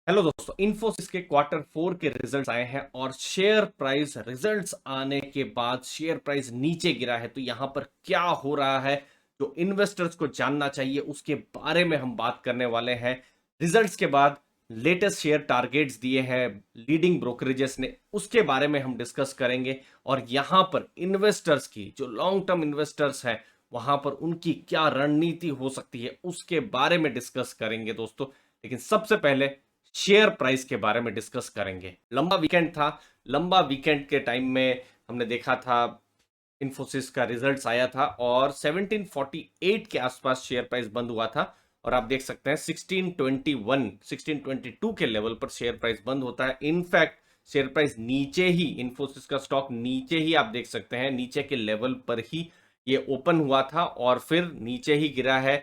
Hello दोस्तों, इन्फोसिस के quarter four के रिजल्ट्स आए हैं और शेयर प्राइस रिजल्ट्स आने के बाद शेयर प्राइस नीचे गिरा है। तो यहां पर क्या हो रहा है जो इन्वेस्टर्स को जानना चाहिए उसके बारे में हम बात करने वाले हैं। रिजल्ट्स के बाद लेटेस्ट शेयर टारगेट्स दिए हैं लीडिंग ब्रोकरेजेस ने, उसके बारे में हम डिस्कस करेंगे। और यहां पर इन्वेस्टर्स की जो लॉन्ग टर्म इन्वेस्टर्स हैं वहां पर उनकी क्या रणनीति हो सकती है उसके बारे में डिस्कस करेंगे दोस्तों। लेकिन सबसे पहले शेयर प्राइस के बारे में डिस्कस करेंगे। लंबा वीकेंड था, लंबा वीकेंड के टाइम में हमने देखा था इन्फोसिस का रिजल्ट्स आया था और 1748 के आसपास शेयर प्राइस बंद हुआ था। और आप देख सकते हैं 1621 1622 के लेवल पर शेयर प्राइस बंद होता है। इनफैक्ट शेयर प्राइस नीचे ही, इन्फोसिस का स्टॉक नीचे ही, आप देख सकते हैं नीचे के लेवल पर ही ये ओपन हुआ था और फिर नीचे ही गिरा है।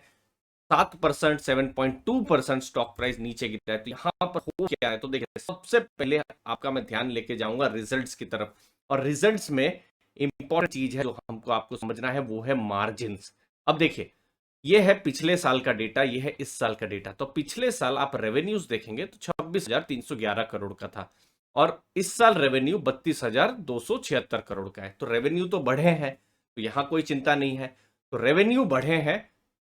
7%, 7.2% स्टॉक प्राइस नीचे गिरा है। तो यहां पर हो क्या है, तो देखिए सबसे पहले आपका मैं ध्यान लेके जाऊंगा रिजल्ट्स की तरफ। और रिजल्ट्स में इंपॉर्टेंट चीज है जो हमको आपको समझना है वो है मार्जिन्स। अब देखिए, ये है पिछले साल का डेटा, ये है इस साल का डेटा। तो पिछले साल आप रेवेन्यूज देखेंगे तो 26,311 करोड़ का था और इस साल रेवेन्यू 32,276 करोड़ का है। तो रेवेन्यू तो बढ़े हैं, तो यहां कोई चिंता नहीं है। तो रेवेन्यू बढ़े हैं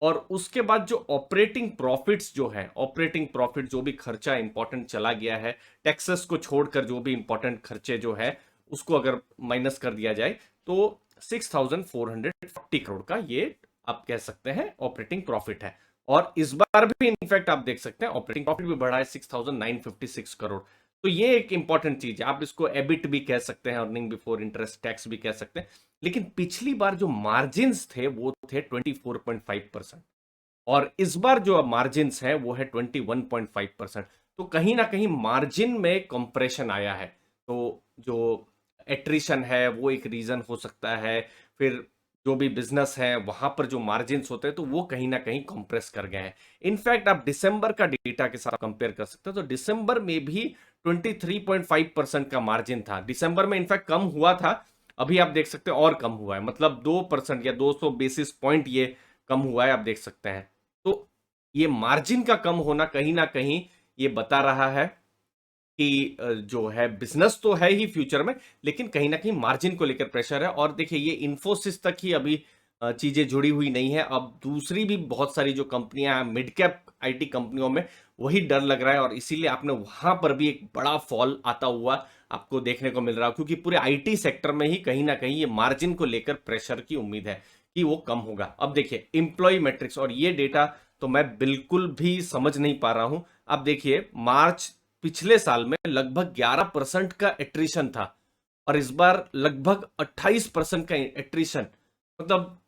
और उसके बाद जो ऑपरेटिंग प्रॉफिट्स जो है, ऑपरेटिंग प्रॉफिट जो भी खर्चा इंपॉर्टेंट चला गया है, टैक्सेस को छोड़कर जो भी इंपॉर्टेंट खर्चे जो है उसको अगर माइनस कर दिया जाए तो 6,440 करोड़ का ये आप कह सकते हैं ऑपरेटिंग प्रॉफिट है। और इस बार भी इनफैक्ट आप देख सकते हैं ऑपरेटिंग प्रॉफिट भी बढ़ा है 6,956 करोड़। तो ये एक इंपॉर्टेंट चीज है, आप इसको एबिट भी कह सकते हैं, अर्निंग बिफोर इंटरेस्ट टैक्स भी कह सकते हैं। लेकिन पिछली बार जो मार्जिन्स थे वो थे 24.5% और इस बार जो मार्जिन्स है वो है 21.5%। तो कहीं ना कहीं मार्जिन में कंप्रेशन आया है। तो जो एट्रिशन है वो एक रीजन हो सकता है। फिर जो भी बिजनेस है वहां पर जो मार्जिन्स होते हैं तो वो कहीं ना कहीं कंप्रेस कर गए हैं। इनफैक्ट आप दिसंबर का डेटा के साथ कंपेयर कर सकते हैं तो दिसंबर में भी 23.5% का मार्जिन था। दिसंबर में इनफैक्ट कम हुआ था, अभी आप देख सकते हैं और कम हुआ है, मतलब 2% या 200 बेसिस पॉइंट ये कम हुआ है, आप देख सकते हैं। तो ये मार्जिन का कम होना कहीं ना कहीं ये बता रहा है कि जो है बिजनेस तो है ही फ्यूचर में, लेकिन कहीं ना कहीं मार्जिन को लेकर प्रेशर है। और देखिए ये इन्फोसिस तक ही अभी चीजें जुड़ी हुई नहीं है, अब दूसरी भी बहुत सारी जो कंपनियां हैं मिड कैप आईटी कंपनियों में वही डर लग रहा है और इसीलिए आपने वहां पर भी एक बड़ा फॉल आता हुआ आपको देखने को मिल रहा है, क्योंकि पूरे आईटी सेक्टर में ही कहीं ना कहीं ये मार्जिन को लेकर प्रेशर की उम्मीद है कि वो कम होगा। अब देखिए इंप्लॉय मैट्रिक्स और ये डेटा तो मैं बिल्कुल भी समझ नहीं पा रहा हूं। अब देखिए मार्च पिछले साल में लगभग 11% का एट्रिशन था और इस बार लगभग 28% का एट्रिशन। मतलब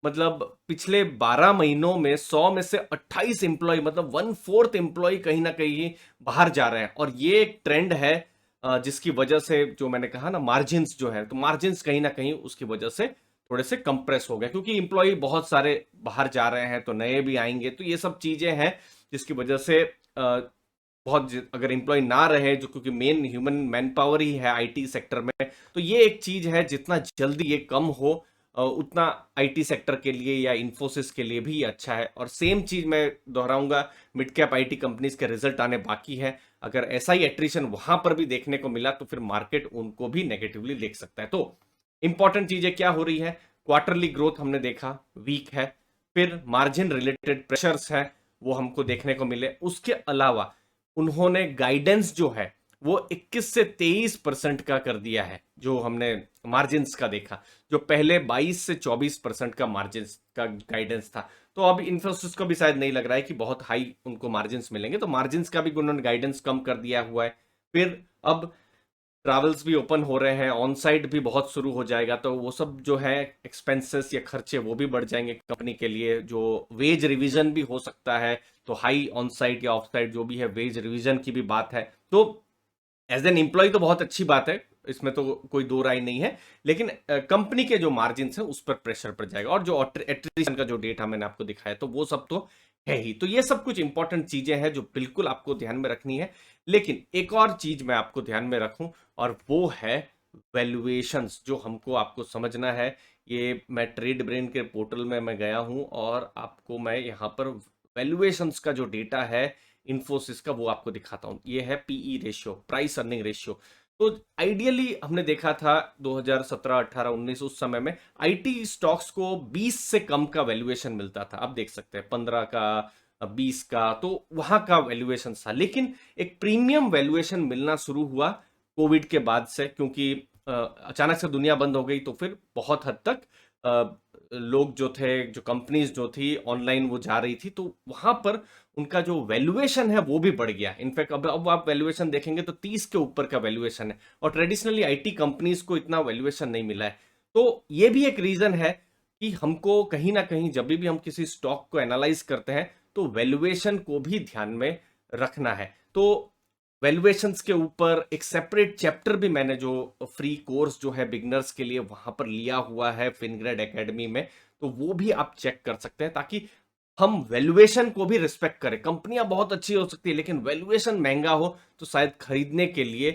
मतलब पिछले 12 महीनों में 100 में से 28 इंप्लॉय, मतलब 1/4 इंप्लॉय कहीं ना कहीं बाहर जा रहे हैं। और ये एक ट्रेंड है जिसकी वजह से जो मैंने कहा ना मार्जिन्स जो है, तो मार्जिन्स कहीं ना कहीं उसकी वजह से थोड़े से कंप्रेस हो गए, क्योंकि इंप्लॉय बहुत सारे बाहर जा रहे हैं तो नए भी आएंगे। तो ये सब चीजें हैं जिसकी वजह से बहुत अगर एम्प्लॉय ना रहे जो, क्योंकि मेन ह्यूमन मैन पावर ही है आईटी सेक्टर में, तो ये एक चीज है जितना जल्दी ये कम हो उतना आईटी सेक्टर के लिए या इन्फोसिस के लिए भी अच्छा है। और सेम चीज मैं दोहराऊंगा, मिड कैप आईटी कंपनीज के रिजल्ट आने बाकी है, अगर ऐसा ही एट्रिशन वहां पर भी देखने को मिला तो फिर मार्केट उनको भी नेगेटिवली देख सकता है। तो इंपॉर्टेंट चीजें क्या हो रही है, क्वार्टरली ग्रोथ हमने देखा वीक है, फिर मार्जिन रिलेटेड प्रेशर्स है वो हमको देखने को मिले। उसके अलावा उन्होंने गाइडेंस जो है वो 21 से 23% का कर दिया है, जो हमने मार्जिन्स का देखा, जो पहले 22 से 24% का मार्जिन्स का गाइडेंस था। तो अब इन्फोसिस को भी शायद नहीं लग रहा है कि बहुत हाई उनको मार्जिन्स मिलेंगे, तो मार्जिन्स का भी उन्होंने गाइडेंस कम कर दिया हुआ है। फिर अब ट्रैवल्स भी ओपन हो रहे हैं, ऑन साइट भी बहुत शुरू हो जाएगा, तो वो सब जो है एक्सपेंसेस या खर्चे वो भी बढ़ जाएंगे कंपनी के लिए। जो वेज रिवीजन भी हो सकता है, तो हाई ऑन साइट या ऑफ साइट जो भी है वेज रिवीजन की भी बात है। तो एज एन एम्प्लॉय तो बहुत अच्छी बात है, इसमें तो कोई दो राय नहीं है। लेकिन कंपनी के जो मार्जिन है उस पर प्रेशर पड़ जाएगा, और जो एट्रिशन का जो डेटा मैंने आपको दिखाया तो वो सब तो है ही। तो ये सब कुछ इंपॉर्टेंट चीजें हैं जो बिल्कुल आपको ध्यान में रखनी है। लेकिन एक और चीज मैं आपको ध्यान में रखूं और वो है वैल्यूएशंस, जो हमको आपको समझना है। ये मैं ट्रेड ब्रेन के पोर्टल में मैं गया हूं और आपको मैं यहाँ पर वैल्यूएशंस का जो डेटा है इन्फोसिस का, वो आपको दिखाता हूं। ये है PE ratio, price earning ratio. तो आइडियली हमने देखा था 2017, 18, 19 उस समय में आईटी स्टॉक्स को 20 से कम का वैल्यूएशन मिलता था। अब देख सकते हैं 15 का, 20 का, तो वहां का वैल्यूएशन था। लेकिन एक प्रीमियम वैल्यूएशन मिलना शुरू हुआ कोविड के बाद से, क्योंकि अचानक से दुनिया बंद हो गई, तो फिर बहुत हद तक लोग जो थे, जो कंपनीज जो थी ऑनलाइन वो जा रही थी, तो वहां पर उनका जो वैल्यूएशन है वो भी बढ़ गया। इनफैक्ट अब आप वैल्यूएशन देखेंगे तो 30 के ऊपर का वैल्यूएशन है, और ट्रेडिशनली आईटी कंपनीज को इतना वैल्यूएशन नहीं मिला है। तो ये भी एक रीजन है कि हमको कहीं ना कहीं जब भी हम किसी स्टॉक को एनालाइज करते हैं तो वैल्यूएशन को भी ध्यान में रखना है। तो वैल्यूएशंस के ऊपर एक सेपरेट चैप्टर भी मैंने जो फ्री कोर्स जो है बिगनर्स के लिए वहां पर लिया हुआ है फिनग्रेड एकेडमी में, तो वो भी आप चेक कर सकते हैं, ताकि हम वैल्यूएशन को भी रिस्पेक्ट करें। कंपनियां बहुत अच्छी हो सकती है, लेकिन वैल्यूएशन महंगा हो तो शायद खरीदने के लिए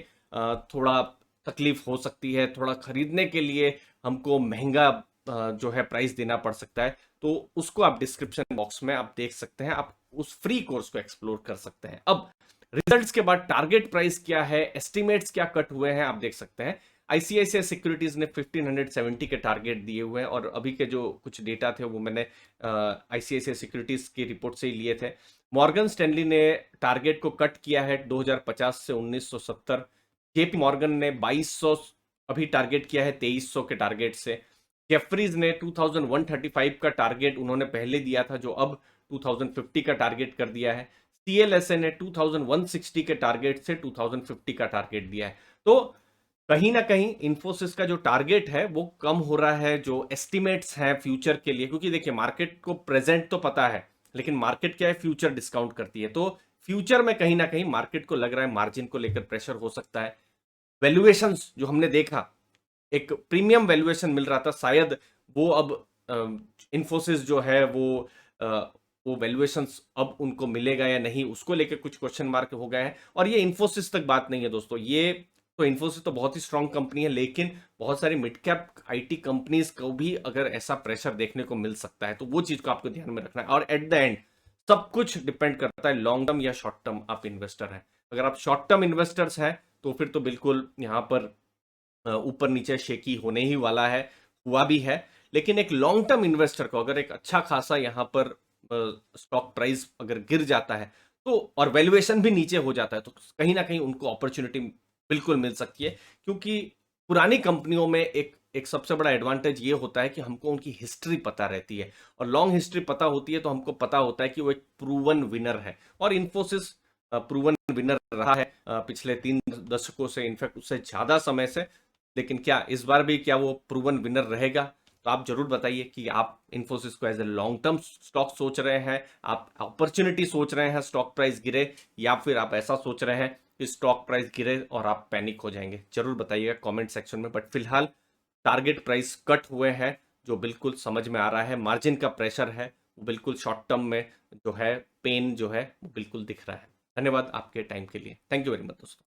थोड़ा तकलीफ हो सकती है, थोड़ा खरीदने के लिए हमको महंगा जो है प्राइस देना पड़ सकता है। तो उसको आप डिस्क्रिप्शन बॉक्स में आप देख सकते हैं, आप उस फ्री कोर्स को एक्सप्लोर कर सकते हैं। अब रिजल्ट्स के बाद टारगेट प्राइस क्या है, एस्टिमेट्स क्या कट हुए हैं, आप देख सकते हैं। आईसीआईसीआई सिक्योरिटीज ने 1570 के टारगेट दिए हुए हैं, और अभी के जो कुछ डेटा थे वो मैंने आईसीआईसीआई सिक्योरिटीज की रिपोर्ट से ही लिए थे। मॉर्गन स्टैनली ने टारगेट को कट किया है 2050 से 1970। जेपी मॉर्गन ने 2200 अभी टारगेट किया है 2300 के टारगेट से। जेफरीज ने 2135 का टारगेट उन्होंने पहले दिया था, जो अब 2050 का टारगेट कर दिया है। सीएलएसए ने 2160 के टारगेट से 2050 का टारगेट दिया है। तो कहीं ना कहीं इंफोसिस का जो टारगेट है वो कम हो रहा है, जो एस्टिमेट्स हैं फ्यूचर के लिए, क्योंकि देखिए मार्केट को प्रेजेंट तो पता है, लेकिन मार्केट क्या है, फ्यूचर डिस्काउंट करती है। तो फ्यूचर में कहीं ना कहीं मार्केट को लग रहा है मार्जिन को लेकर प्रेशर हो सकता है। वैल्यूएशंस जो हमने देखा, एक प्रीमियम वैल्यूएशन मिल रहा था, शायद वो अब इंफोसिस जो है वो वैल्यूएशंस अब उनको मिलेगा या नहीं, उसको लेकर कुछ क्वेश्चन मार्क हो गए हैं। और ये इंफोसिस तक बात नहीं है दोस्तों, ये तो इंफोसिस तो बहुत ही स्ट्रांग कंपनी है, लेकिन बहुत सारी मिड कैप आईटी कंपनीज को भी अगर ऐसा प्रेशर देखने को मिल सकता है, तो वो चीज को आपको ध्यान में रखना है। और एट द एंड सब कुछ डिपेंड करता है लॉन्ग टर्म या शॉर्ट टर्म आप इन्वेस्टर हैं। अगर आप शॉर्ट टर्म इन्वेस्टर्स हैं तो फिर तो बिल्कुल यहाँ पर ऊपर नीचे शेकी होने ही वाला है, हुआ भी है। लेकिन एक लॉन्ग टर्म इन्वेस्टर को अगर एक अच्छा खासा यहाँ पर स्टॉक प्राइस अगर गिर जाता है तो, और वैल्यूएशन भी नीचे हो जाता है, तो कहीं ना कहीं उनको अपॉर्चुनिटी बिल्कुल मिल सकती है। क्योंकि पुरानी कंपनियों में एक एक सबसे बड़ा एडवांटेज ये होता है कि हमको उनकी हिस्ट्री पता रहती है, और लॉन्ग हिस्ट्री पता होती है तो हमको पता होता है कि वो एक प्रूवन विनर है। और इन्फोसिस प्रूवन विनर रहा है पिछले 3 दशकों से, इनफैक्ट उससे ज्यादा समय से। लेकिन क्या इस बार भी क्या वो प्रूवन विनर रहेगा? तो आप जरूर बताइए कि आप इन्फोसिस को as a long term stock सोच रहे हैं, आप अपॉर्चुनिटी सोच रहे हैं स्टॉक प्राइस गिरे, या फिर आप ऐसा सोच रहे हैं कि स्टॉक प्राइस गिरे और आप पैनिक हो जाएंगे। जरूर बताइएगा कमेंट सेक्शन में। बट फिलहाल टारगेट प्राइस कट हुए हैं, जो बिल्कुल समझ में आ रहा है। मार्जिन का प्रेशर है वो बिल्कुल शॉर्ट टर्म में जो है पेन जो है वो बिल्कुल दिख रहा है। धन्यवाद आपके टाइम के लिए। थैंक यू वेरी मच दोस्तों।